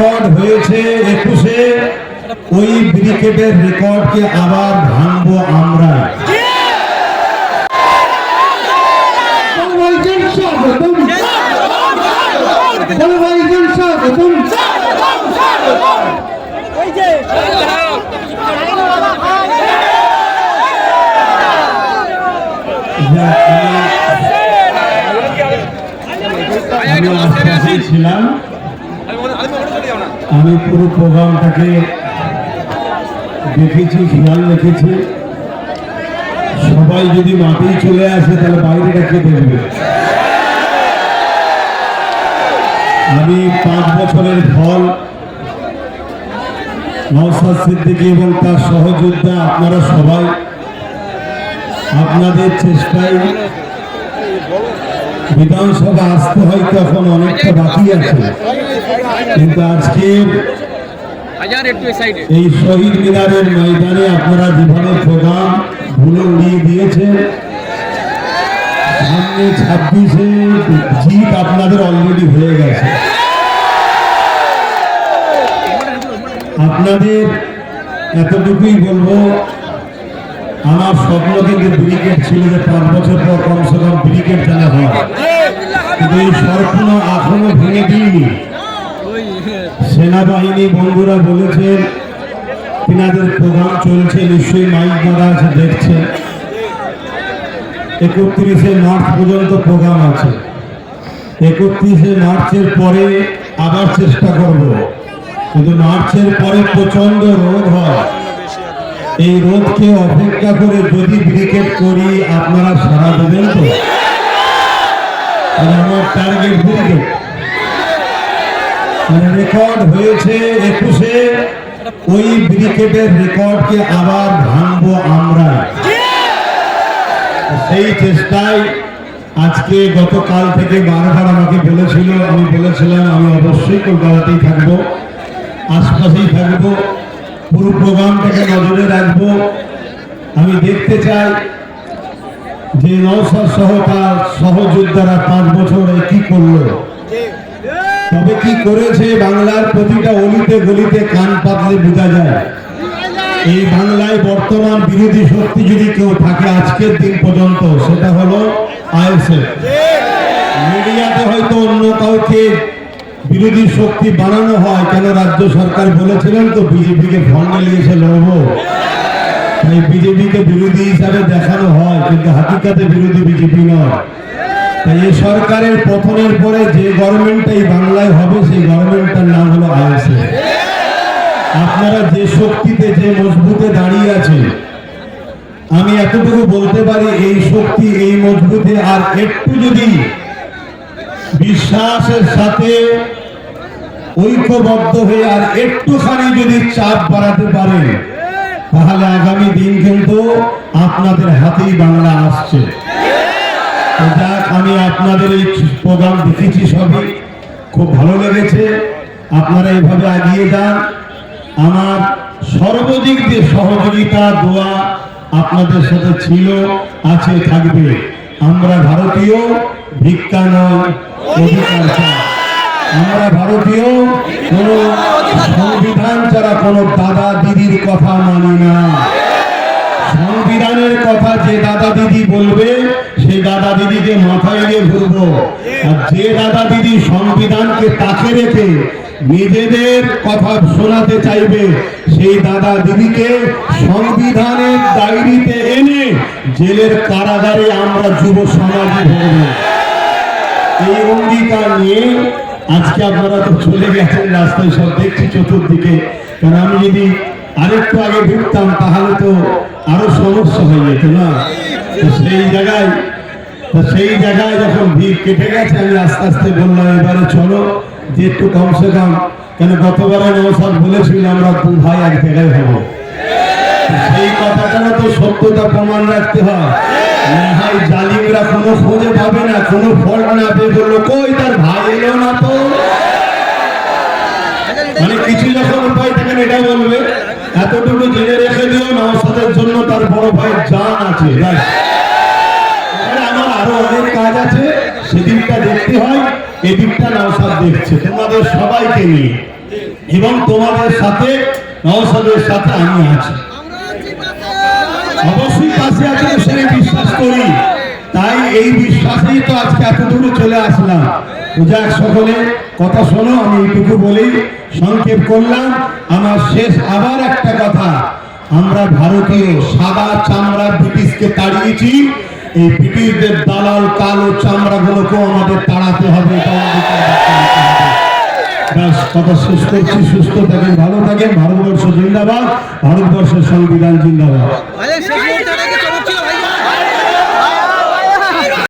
Record হয়েছে 21-এ, ওই ব্রিকেটের রেকর্ডকে আবার ভাঙবো আমরা। ছিলাম আমি পুরো প্রোগ্রামটাকে দেখেছি, খেয়াল রেখেছি। সবাই যদি মাঠেই চলে আসে তাহলে বাইরেটা কে দেখবে? আমি 5 বছরের ফল নওশাদ সিদ্দিকী এবং তার সহযোদ্ধা আপনারা সবাই আপনাদের চেষ্টায় বিধানসভা আসতে হয়তো এখন অনেকটা বাকি আছে, কিন্তু আজকে এই শহীদ মিনারের ময়দানে আপনারা যেভাবে প্রোগ্রাম ভুলে উড়িয়ে দিয়েছেন, সামনে 26-এ জিত আপনাদের অলরেডি হয়ে গেছে। আপনাদের এতটুকুই বলবো, আমার স্বপ্ন কিন্তু ব্রিকেট ছিল যে 5 বছর পর কমসে কম ব্রিকেট জানা হয়, কিন্তু এই স্বপ্ন এখনো ভেঙে দিইনি। সেনাবাহিনী বন্ধুরা বলেছেন তিনাদের প্রোগ্রাম চলছে, নিশ্চয়ই মাইক বাঁধা আছে, দেখছেন। 31শে মার্চ পর্যন্ত প্রোগ্রাম আছে। 31শে মার্চের পরে আবার চেষ্টা করব, কিন্তু মার্চের পরে প্রচন্ড রোদ হয়। এই রোদকে অপেক্ষা করে যদি ব্রিকেট করি আপনারা সাড়া দেবেন তো? আমার টার্গেট ব্রিকেট। রেকর্ড হয়েছে 21-এ, ওই ব্রিকেটের রেকর্ডকে আবার ভাঙবো আমরা। সেই চেষ্টায় আজকে গতকাল থেকে বারবার আমাকে বলেছিল, আমি বলেছিলাম আমি অবশ্যই কলকাতাতেই থাকবো, আশপাশেই থাকবো, পুরো প্রোগ্রামটাকে নজরে রাখবো। আমি দেখতে চাই যে নওশাদ সহ তার সহযোদ্ধারা 5 বছরে কি করলো, তবে কি করেছে বাংলার প্রতিটা অলিতে গলিতে কান পাতলে বোঝা যায়। এই বাংলায় বর্তমান বিরোধী শক্তি যদি কেউ থাকে আজকের দিন পর্যন্ত, সেটা হলো আইএসএফ। মিডিয়াতে হয়তো অন্য কাউকে বিরোধী শক্তি বানানো হয়, কেন রাজ্য সরকার বলেছিলেন তো বিজেপিকে ফন্ডে নিয়ে লড়বো, তাই বিজেপিকে বিরোধী হিসাবে দেখানো হয়, কিন্তু হাকিকাতে বিরোধী বিজেপি নয়। তাই এই সরকারের পতনের পরে যে গভর্নমেন্টটাই বাংলায় হবে, সেই গভর্নমেন্টটার নাম হলো আইএসএফ। আপনারা যে শক্তিতে, যে মজবুতে দাঁড়িয়ে আছেন, আমি এতটুকু বলতে পারি এই শক্তি, এই মজবুতে আর একটু যদি বিশ্বাসের সাথে ঐক্যবদ্ধ হয়ে আর একটুখানি যদি চাপ বাড়াতে পারেন, তাহলে আগামী দিন কিন্তু আপনাদের হাতেই বাংলা আসছে। যাক, আমি আপনাদের এই প্রোগ্রাম দেখেছি, সবই খুব ভালো লেগেছে। আপনারা এইভাবে এগিয়ে যান। আমার সর্বদিক দিয়ে সহযোগিতা, দোয়া আপনাদের সাথে ছিল, আছে, থাকবে। আমরা ভারতীয়, ভিক্ষা নয়, অধিকার চাই। আমরা ভারতীয়, কোন সংবিধান ছাড়া কোন দাদা দিদির কথা মানি না। সংবিধানের কথা যে দাদা দিদি বলবে, সেই দাদা দিদিকে মাথায় নিয়ে ঘুরবো। আর যে দাদা দিদি সংবিধানকে তাকে রেখে নিজেদের কথা শোনাতে চাইবে, সেই দাদা দিদিকে সংবিধানের ডায়েরিতে এনে জেলের কারাগারে আমরা যুব সমাজই ধরবো। এই অঙ্গীকার নিয়ে আজকে আপনারা তো চলে গেছেন, রাস্তায় সব দেখছি চতুর্দিকে। কারণ আমি যদি আরেকটু আগে ঢুকতাম তাহলে তো আরো সমস্যা হয়ে যেত না। সেই জায়গায় যখন ভিড় কেটে গেছে, আমি আস্তে আস্তে বললাম এবারে চলো যে একটু কমসে কম, কেন গতবারে নওশাদ বলেছিল আমরা 2 ভাই এক জায়গায় হবো। সেই কথাটা তো সত্যতা প্রমাণ রাখতে হয়। ভাই জালিমরা কোনো খোঁজে পাবে না, কোনো ফল না পেয়ে বললো কই তার ভাই এলো না তো, মানে কিছু যখন উপায় থাকেন এটা বলবে। এতটুকু জেনে রেখে দিও, নওশাদের জন্য তার বড় ভাই জান আছে। আমার আরো অনেক কাজ আছে, সেদিকটা দেখতে হয়, এদিকটা নওশাদ দেখছে তোমাদের সবাইকে নিয়ে। এবং তোমাদের সাথে নওশাদের সাথে আমি আছি। অবশ্যই পাশে আছে সেটা বিশ্বাস করি, তাই এই বিশ্বাসেই তো আজকে এত দূরে চলে আসলাম। যাক সকলে কথা শোনো, আমি এইটুকু বলি, সংক্ষেপ করলাম। আমার শেষ আবার একটা কথা, আমরা ভারতীয় সাদা চামড়া ব্রিটিশকে তাড়িয়েছি, এই ব্রিটিশদের দালাল কালো চামড়াগুলোকেও আমাদের তাড়াতে হবে। ব্যাস কথা শেষ করছি। সুস্থ থাকেন, ভালো থাকেন। ভারতবর্ষ জিন্দাবাদ, ভারতবর্ষের সংবিধান জিন্দাবাদ।